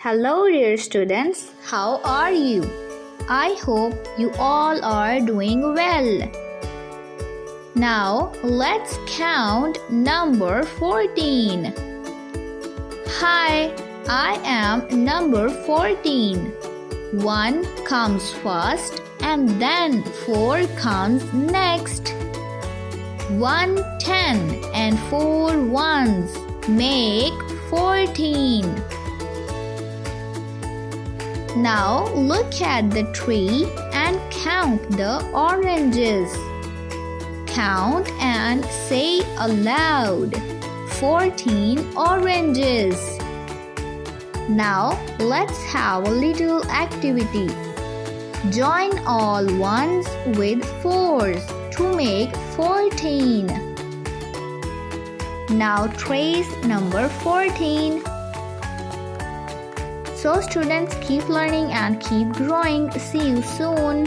Hello dear students, how are you? I hope you all are doing well. Now let's count number 14. Hi, I am number 14. 1 comes first and then 4 comes next. 1 10 and 4 ones make 14. Now look at the tree and count the oranges. Count and say aloud, 14 oranges. Now let's have a little activity. Join all ones with fours to make 14. Now trace number 14. So students, keep learning and keep growing. See you soon.